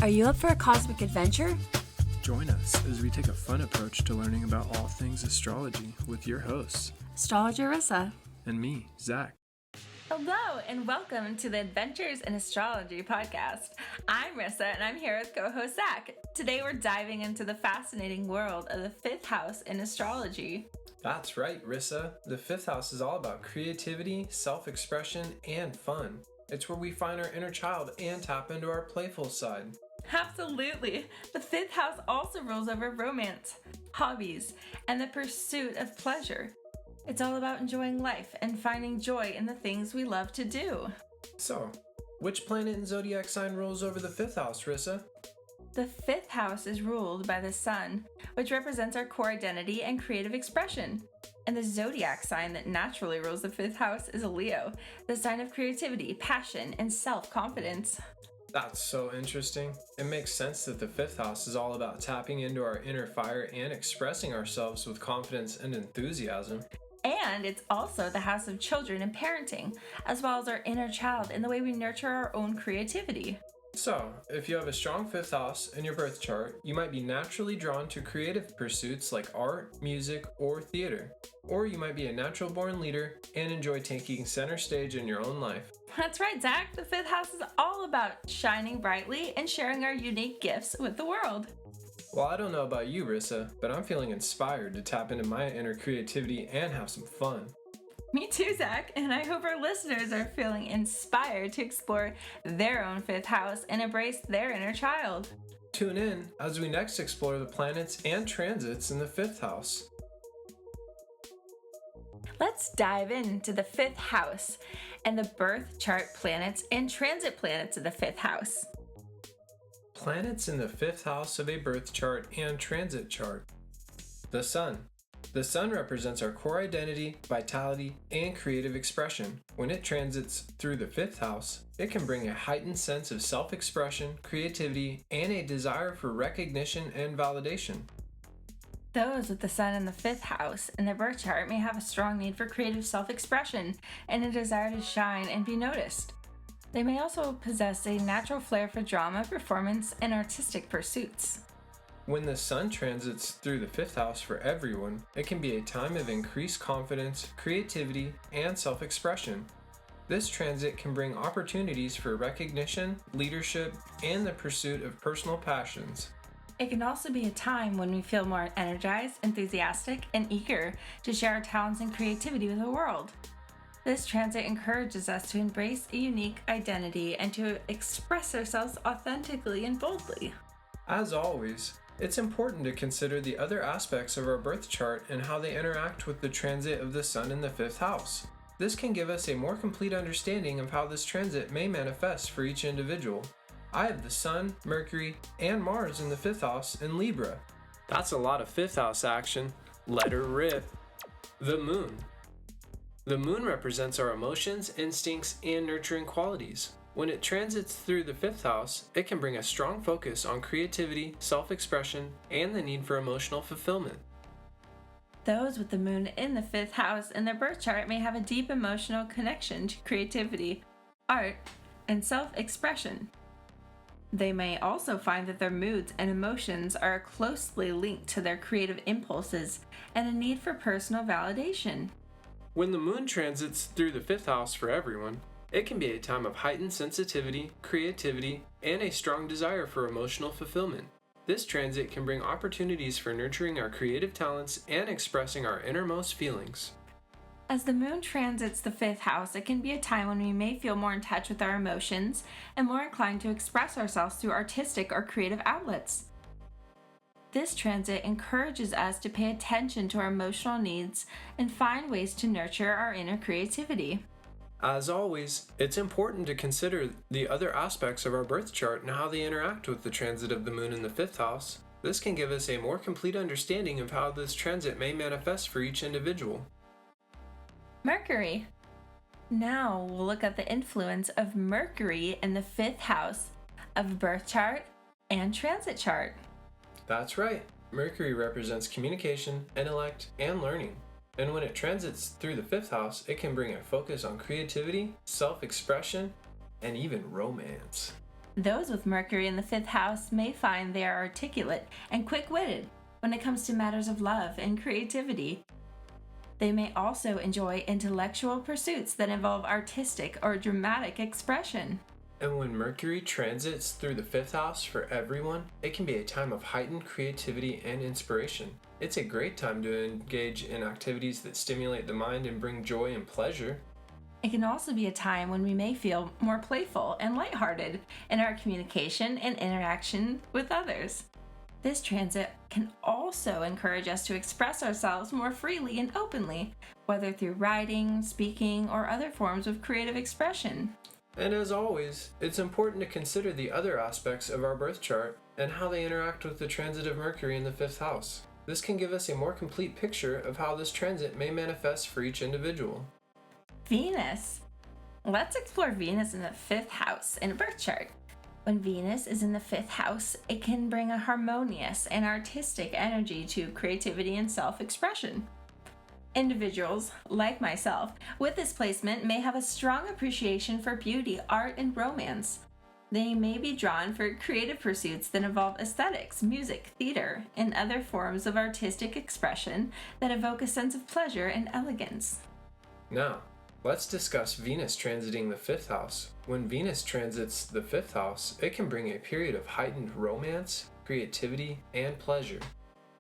Are you up for a cosmic adventure? Join us as we take a fun approach to learning about all things astrology with your hosts, Astrology Rissa. and me, Zach. Hello, and welcome to the Adventures in Astrology podcast. I'm Rissa, and I'm here with co-host Zach. Today we're diving into the fascinating world of the fifth house in astrology. That's right, Rissa. The fifth house is all about creativity, self-expression, and fun. It's where we find our inner child and tap into our playful side. Absolutely. The fifth house also rules over romance, hobbies, and the pursuit of pleasure. It's all about enjoying life and finding joy in the things we love to do. So, which planet and zodiac sign rules over the fifth house, Rissa? The fifth house is ruled by the sun, which represents our core identity and creative expression. And the zodiac sign that naturally rules the fifth house is a Leo, the sign of creativity, passion, and self-confidence. That's so interesting. It makes sense that the fifth house is all about tapping into our inner fire and expressing ourselves with confidence and enthusiasm. And it's also the house of children and parenting, as well as our inner child and the way we nurture our own creativity. So, if you have a strong fifth house in your birth chart, you might be naturally drawn to creative pursuits like art, music, or theater. Or you might be a natural born leader and enjoy taking center stage in your own life. That's right, Zach. The fifth house is all about shining brightly and sharing our unique gifts with the world. Well, I don't know about you, Rissa, but I'm feeling inspired to tap into my inner creativity and have some fun. Me too, Zach, and I hope our listeners are feeling inspired to explore their own fifth house and embrace their inner child. Tune in as we next explore the planets and transits in the fifth house. Let's dive into the fifth house and the birth chart planets and transit planets of the fifth house. Planets in the fifth house of a birth chart and transit chart. The Sun. The Sun represents our core identity, vitality, and creative expression. When it transits through the fifth house, it can bring a heightened sense of self-expression, creativity, and a desire for recognition and validation. Those with the sun in the fifth house in their birth chart may have a strong need for creative self-expression and a desire to shine and be noticed. They may also possess a natural flair for drama, performance, and artistic pursuits. When the Sun transits through the fifth house for everyone, it can be a time of increased confidence, creativity, and self-expression. This transit can bring opportunities for recognition, leadership, and the pursuit of personal passions. It can also be a time when we feel more energized, enthusiastic, and eager to share our talents and creativity with the world. This transit encourages us to embrace a unique identity and to express ourselves authentically and boldly. As always, it's important to consider the other aspects of our birth chart and how they interact with the transit of the Sun in the fifth house. This can give us a more complete understanding of how this transit may manifest for each individual. I have the Sun, Mercury, and Mars in the fifth house in Libra. That's a lot of fifth house action. Let her rip. The Moon. The Moon represents our emotions, instincts, and nurturing qualities. When it transits through the fifth house, it can bring a strong focus on creativity, self-expression, and the need for emotional fulfillment. Those with the moon in the fifth house in their birth chart may have a deep emotional connection to creativity, art, and self-expression. They may also find that their moods and emotions are closely linked to their creative impulses and a need for personal validation. When the Moon transits through the fifth house for everyone, it can be a time of heightened sensitivity, creativity, and a strong desire for emotional fulfillment. This transit can bring opportunities for nurturing our creative talents and expressing our innermost feelings. As the moon transits the fifth house, it can be a time when we may feel more in touch with our emotions and more inclined to express ourselves through artistic or creative outlets. This transit encourages us to pay attention to our emotional needs and find ways to nurture our inner creativity. As always, it's important to consider the other aspects of our birth chart and how they interact with the transit of the Moon in the fifth house. This can give us a more complete understanding of how this transit may manifest for each individual. Mercury. Now we'll look at the influence of Mercury in the fifth house of birth chart and transit chart. That's right. Mercury represents communication, intellect, and learning. And when it transits through the fifth house, it can bring a focus on creativity, self-expression, and even romance. Those with Mercury in the fifth house may find they are articulate and quick-witted when it comes to matters of love and creativity. They may also enjoy intellectual pursuits that involve artistic or dramatic expression. And when Mercury transits through the fifth house for everyone, it can be a time of heightened creativity and inspiration. It's a great time to engage in activities that stimulate the mind and bring joy and pleasure. It can also be a time when we may feel more playful and lighthearted in our communication and interaction with others. This transit can also encourage us to express ourselves more freely and openly, whether through writing, speaking, or other forms of creative expression. And as always, it's important to consider the other aspects of our birth chart and how they interact with the transit of Mercury in the fifth house. This can give us a more complete picture of how this transit may manifest for each individual. Venus. Let's explore Venus in the fifth house in a birth chart. When Venus is in the fifth house, it can bring a harmonious and artistic energy to creativity and self-expression. Individuals, like myself, with this placement may have a strong appreciation for beauty, art, and romance. They may be drawn for creative pursuits that involve aesthetics, music, theater, and other forms of artistic expression that evoke a sense of pleasure and elegance. Now, let's discuss Venus transiting the fifth house. When Venus transits the fifth house, it can bring a period of heightened romance, creativity, and pleasure.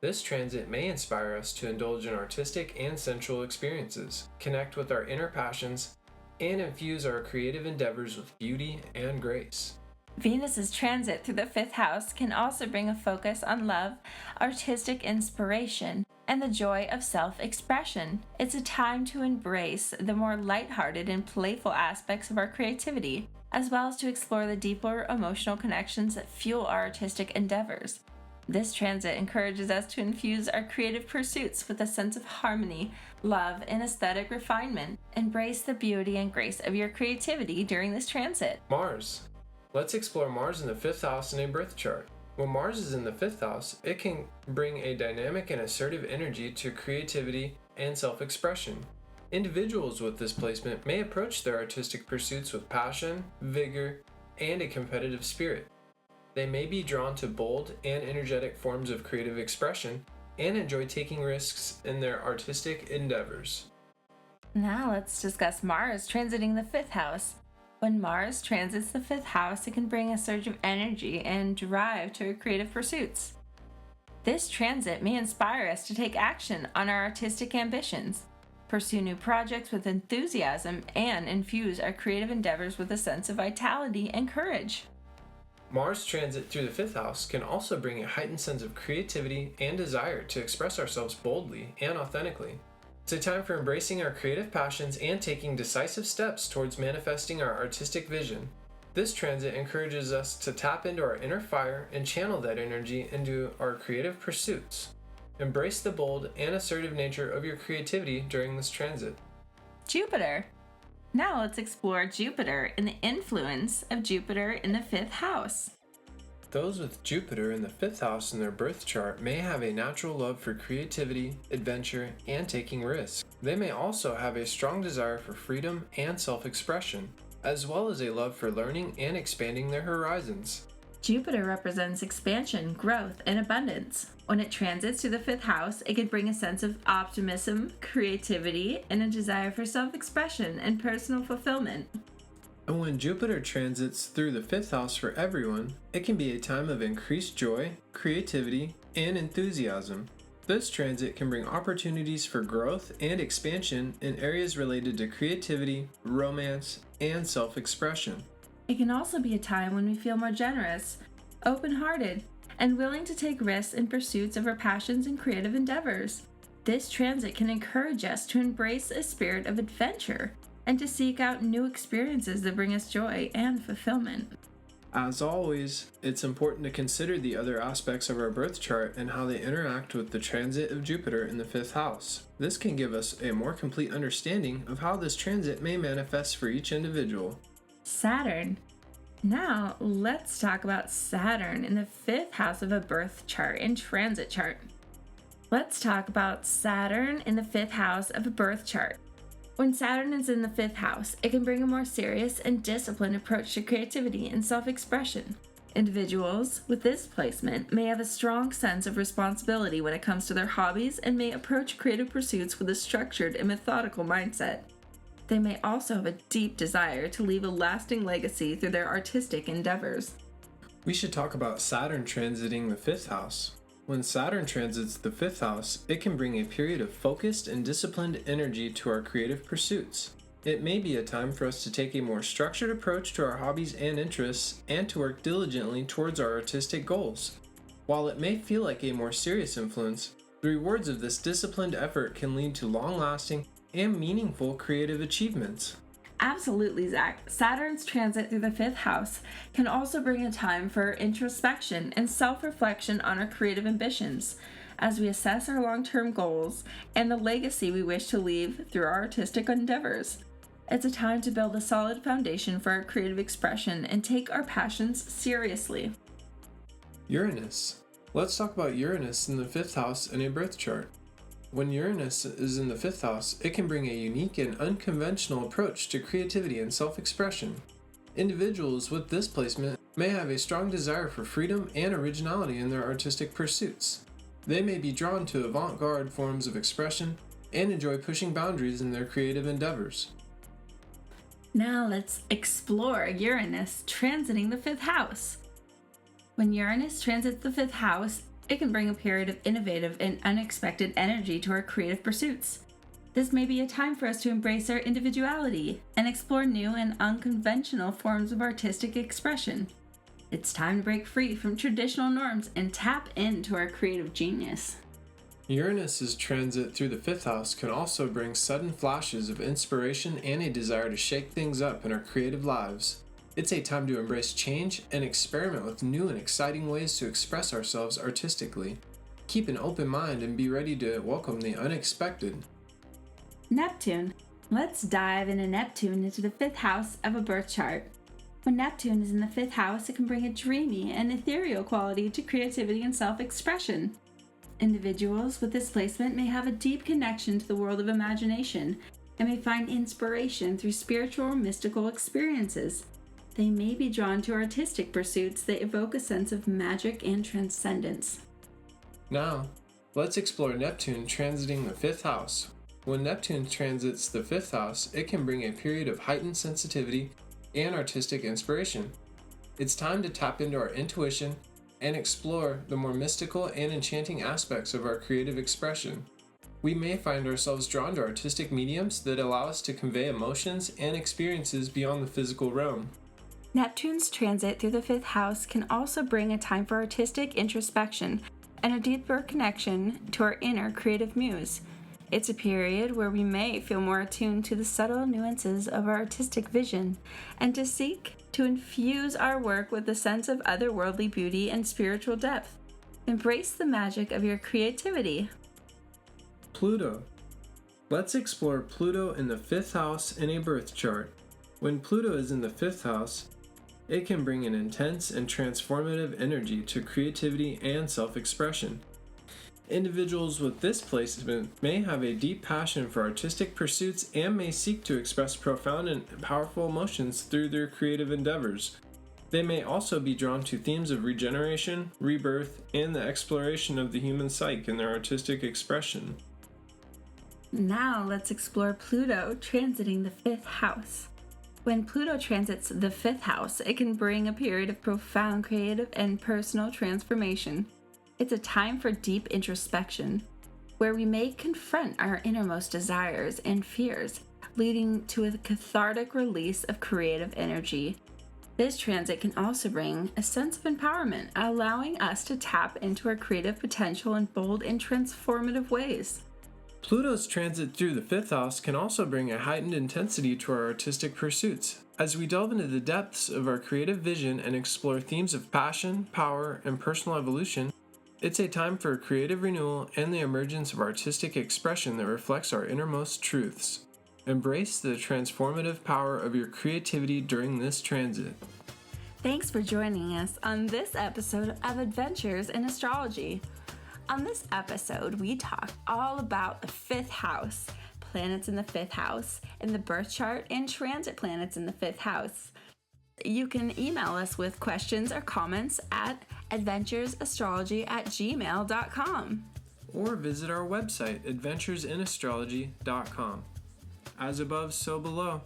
This transit may inspire us to indulge in artistic and sensual experiences, connect with our inner passions, and infuse our creative endeavors with beauty and grace. Venus's transit through the fifth house can also bring a focus on love, artistic inspiration, and the joy of self-expression. It's a time to embrace the more lighthearted and playful aspects of our creativity, as well as to explore the deeper emotional connections that fuel our artistic endeavors. This transit encourages us to infuse our creative pursuits with a sense of harmony, love, and aesthetic refinement. Embrace the beauty and grace of your creativity during this transit. Mars. Let's explore Mars in the fifth house in a birth chart. When Mars is in the fifth house, it can bring a dynamic and assertive energy to creativity and self-expression. Individuals with this placement may approach their artistic pursuits with passion, vigor, and a competitive spirit. They may be drawn to bold and energetic forms of creative expression and enjoy taking risks in their artistic endeavors. Now let's discuss Mars transiting the fifth house. When Mars transits the fifth house, it can bring a surge of energy and drive to our creative pursuits. This transit may inspire us to take action on our artistic ambitions, pursue new projects with enthusiasm, and infuse our creative endeavors with a sense of vitality and courage. Mars transit through the fifth house can also bring a heightened sense of creativity and desire to express ourselves boldly and authentically. It's a time for embracing our creative passions and taking decisive steps towards manifesting our artistic vision. This transit encourages us to tap into our inner fire and channel that energy into our creative pursuits. Embrace the bold and assertive nature of your creativity during this transit. Jupiter. Now let's explore Jupiter and the influence of Jupiter in the fifth house. Those with Jupiter in the fifth house in their birth chart may have a natural love for creativity, adventure, and taking risks. They may also have a strong desire for freedom and self-expression, as well as a love for learning and expanding their horizons. Jupiter represents expansion, growth, and abundance. When it transits through the fifth house, it can bring a sense of optimism, creativity, and a desire for self-expression and personal fulfillment. And when Jupiter transits through the fifth house for everyone, it can be a time of increased joy, creativity, and enthusiasm. This transit can bring opportunities for growth and expansion in areas related to creativity, romance, and self-expression. It can also be a time when we feel more generous, open-hearted, and willing to take risks in pursuits of our passions and creative endeavors. This transit can encourage us to embrace a spirit of adventure and to seek out new experiences that bring us joy and fulfillment. As always, it's important to consider the other aspects of our birth chart and how they interact with the transit of Jupiter in the fifth house. This can give us a more complete understanding of how this transit may manifest for each individual. Saturn. Now, let's talk about Saturn in the fifth house of a birth chart and transit chart. Let's talk about Saturn in the fifth house of a birth chart. When Saturn is in the 5th house, it can bring a more serious and disciplined approach to creativity and self-expression. Individuals with this placement may have a strong sense of responsibility when it comes to their hobbies and may approach creative pursuits with a structured and methodical mindset. They may also have a deep desire to leave a lasting legacy through their artistic endeavors. We should talk about Saturn transiting the 5th house. When Saturn transits the 5th house, it can bring a period of focused and disciplined energy to our creative pursuits. It may be a time for us to take a more structured approach to our hobbies and interests and to work diligently towards our artistic goals. While it may feel like a more serious influence, the rewards of this disciplined effort can lead to long-lasting and meaningful creative achievements. Absolutely, Zach. Saturn's transit through the 5th house can also bring a time for introspection and self-reflection on our creative ambitions as we assess our long-term goals and the legacy we wish to leave through our artistic endeavors. It's a time to build a solid foundation for our creative expression and take our passions seriously. Uranus. Let's talk about Uranus in the 5th house in a birth chart. When Uranus is in the 5th house, it can bring a unique and unconventional approach to creativity and self-expression. Individuals with this placement may have a strong desire for freedom and originality in their artistic pursuits. They may be drawn to avant-garde forms of expression and enjoy pushing boundaries in their creative endeavors. Now let's explore Uranus transiting the 5th house. When Uranus transits the 5th house, it can bring a period of innovative and unexpected energy to our creative pursuits. This may be a time for us to embrace our individuality and explore new and unconventional forms of artistic expression. It's time to break free from traditional norms and tap into our creative genius. Uranus's transit through the 5th house can also bring sudden flashes of inspiration and a desire to shake things up in our creative lives. It's a time to embrace change and experiment with new and exciting ways to express ourselves artistically. Keep an open mind and be ready to welcome the unexpected. Neptune. Let's dive into Neptune into the 5th house of a birth chart. When Neptune is in the 5th house, it can bring a dreamy and ethereal quality to creativity and self-expression. Individuals with this placement may have a deep connection to the world of imagination and may find inspiration through spiritual or mystical experiences. They may be drawn to artistic pursuits that evoke a sense of magic and transcendence. Now, let's explore Neptune transiting the 5th house. When Neptune transits the 5th house, it can bring a period of heightened sensitivity and artistic inspiration. It's time to tap into our intuition and explore the more mystical and enchanting aspects of our creative expression. We may find ourselves drawn to artistic mediums that allow us to convey emotions and experiences beyond the physical realm. Neptune's transit through the 5th house can also bring a time for artistic introspection and a deeper connection to our inner creative muse. It's a period where we may feel more attuned to the subtle nuances of our artistic vision and to seek to infuse our work with a sense of otherworldly beauty and spiritual depth. Embrace the magic of your creativity. Pluto. Let's explore Pluto in the 5th house in a birth chart. When Pluto is in the 5th house, it can bring an intense and transformative energy to creativity and self-expression. Individuals with this placement may have a deep passion for artistic pursuits and may seek to express profound and powerful emotions through their creative endeavors. They may also be drawn to themes of regeneration, rebirth, and the exploration of the human psyche in their artistic expression. Now let's explore Pluto transiting the 5th house. When Pluto transits the 5th house, it can bring a period of profound creative and personal transformation. It's a time for deep introspection, where we may confront our innermost desires and fears, leading to a cathartic release of creative energy. This transit can also bring a sense of empowerment, allowing us to tap into our creative potential in bold and transformative ways. Pluto's transit through the 5th house can also bring a heightened intensity to our artistic pursuits. As we delve into the depths of our creative vision and explore themes of passion, power, and personal evolution, it's a time for creative renewal and the emergence of artistic expression that reflects our innermost truths. Embrace the transformative power of your creativity during this transit. Thanks for joining us on this episode of Adventures in Astrology. On this episode, we talk all about the 5th house, planets in the 5th house in the birth chart and transit planets in the 5th house. You can email us with questions or comments at adventuresastrology@gmail.com. Or visit our website, adventuresinastrology.com. As above, so below.